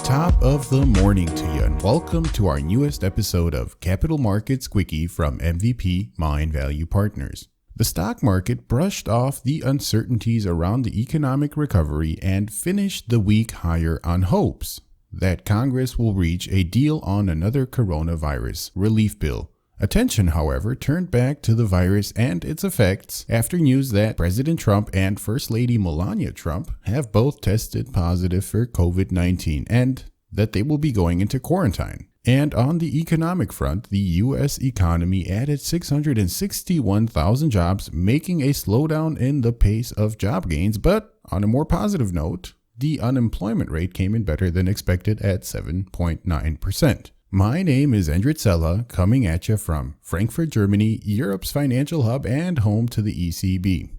Top of the morning to you, and welcome to our newest episode of Capital Markets Quickie from MVP Mind Value Partners. The stock market brushed off the uncertainties around the economic recovery and finished the week higher on hopes that Congress will reach a deal on another coronavirus relief bill. Attention, however, turned back to the virus and its effects after news that President Trump and First Lady Melania Trump have both tested positive for COVID-19 and that they will be going into quarantine. And on the economic front, the U.S. economy added 661,000 jobs, making a slowdown in the pace of job gains. But on a more positive note, the unemployment rate came in better than expected at 7.9%. My name is Endrit Cela, coming at you from Frankfurt, Germany, Europe's financial hub and home to the ECB.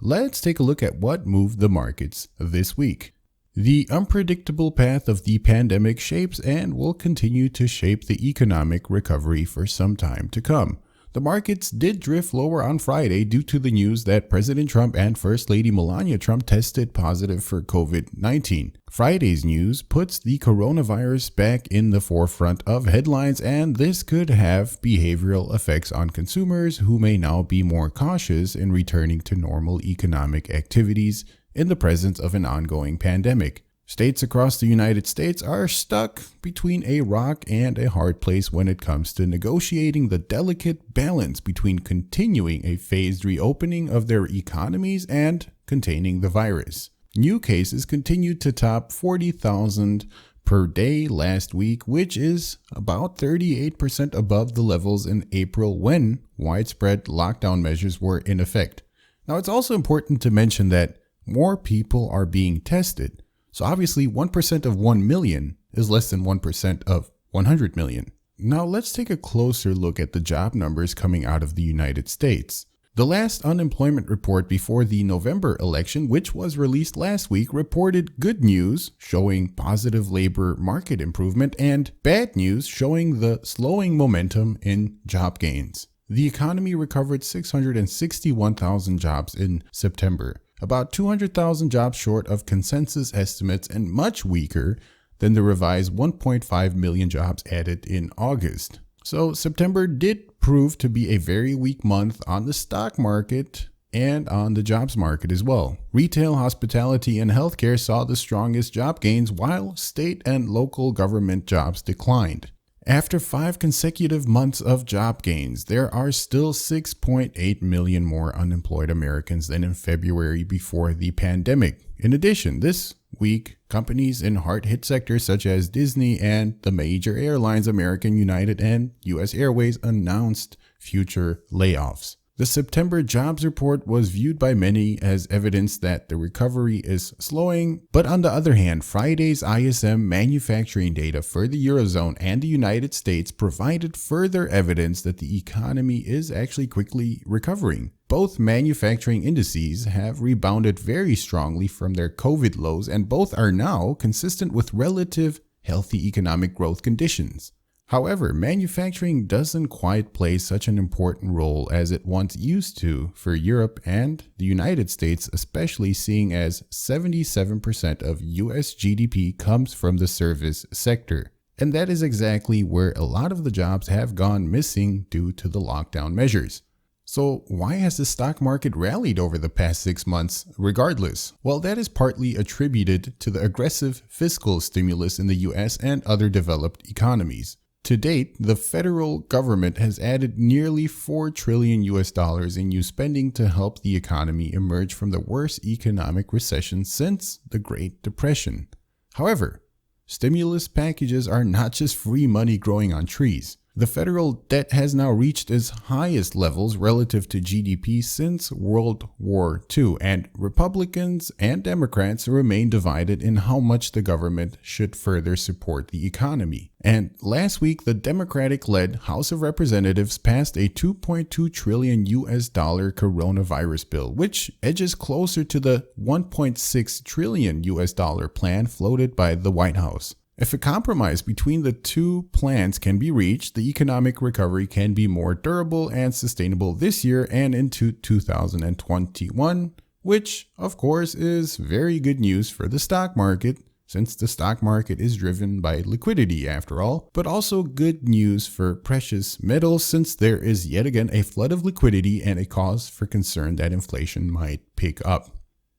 Let's take a look at what moved the markets this week. The unpredictable path of the pandemic shapes and will continue to shape the economic recovery for some time to come. The markets did drift lower on Friday due to the news that President Trump and First Lady Melania Trump tested positive for COVID-19. Friday's news puts the coronavirus back in the forefront of headlines, and this could have behavioral effects on consumers who may now be more cautious in returning to normal economic activities in the presence of an ongoing pandemic. States across the United States are stuck between a rock and a hard place when it comes to negotiating the delicate balance between continuing a phased reopening of their economies and containing the virus. New cases continued to top 40,000 per day last week, which is about 38% above the levels in April when widespread lockdown measures were in effect. Now, it's also important to mention that more people are being tested. So obviously 1% of 1 million is less than 1% of 100 million. Now let's take a closer look at the job numbers coming out of the United States. The last unemployment report before the November election, which was released last week, reported good news showing positive labor market improvement and bad news showing the slowing momentum in job gains. The economy recovered 661,000 jobs in September, about 200,000 jobs short of consensus estimates and much weaker than the revised 1.5 million jobs added in August. So September did prove to be a very weak month on the stock market and on the jobs market as well. Retail, hospitality, and healthcare saw the strongest job gains while state and local government jobs declined. After 5 consecutive months of job gains, there are still 6.8 million more unemployed Americans than in February before the pandemic. In addition, this week, companies in hard-hit sectors such as Disney and the major airlines American, United, and U.S. Airways announced future layoffs. The September jobs report was viewed by many as evidence that the recovery is slowing, but on the other hand, Friday's ISM manufacturing data for the Eurozone and the United States provided further evidence that the economy is actually quickly recovering. Both manufacturing indices have rebounded very strongly from their COVID lows, and both are now consistent with relative healthy economic growth conditions. However, manufacturing doesn't quite play such an important role as it once used to for Europe and the United States, especially seeing as 77% of US GDP comes from the service sector. And that is exactly where a lot of the jobs have gone missing due to the lockdown measures. So why has the stock market rallied over the past 6 months regardless? Well, that is partly attributed to the aggressive fiscal stimulus in the US and other developed economies. To date, the federal government has added nearly $4 trillion in new spending to help the economy emerge from the worst economic recession since the Great Depression. However, stimulus packages are not just free money growing on trees. The federal debt has now reached its highest levels relative to GDP since World War II, and Republicans and Democrats remain divided in how much the government should further support the economy. And last week, the Democratic-led House of Representatives passed a $2.2 trillion coronavirus bill, which edges closer to the $1.6 trillion plan floated by the White House. If a compromise between the two plans can be reached, the economic recovery can be more durable and sustainable this year and into 2021, which, of course, is very good news for the stock market, since the stock market is driven by liquidity after all, but also good news for precious metals since there is yet again a flood of liquidity and a cause for concern that inflation might pick up.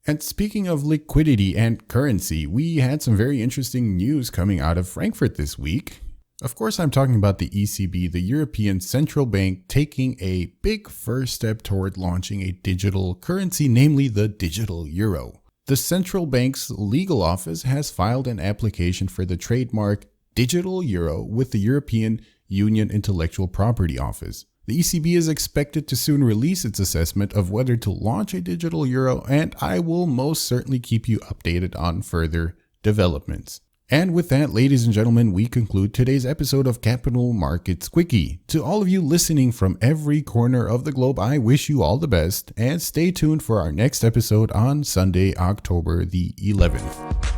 And speaking of liquidity and currency, we had some very interesting news coming out of Frankfurt this week. Of course, I'm talking about the ECB, the European Central Bank, taking a big first step toward launching a digital currency, namely the digital euro. The central bank's legal office has filed an application for the trademark digital euro with the European Union Intellectual Property Office. The ECB is expected to soon release its assessment of whether to launch a digital euro, and I will most certainly keep you updated on further developments. And with that, ladies and gentlemen, we conclude today's episode of Capital Markets Quickie. To all of you listening from every corner of the globe, I wish you all the best, and stay tuned for our next episode on Sunday, October the 11th.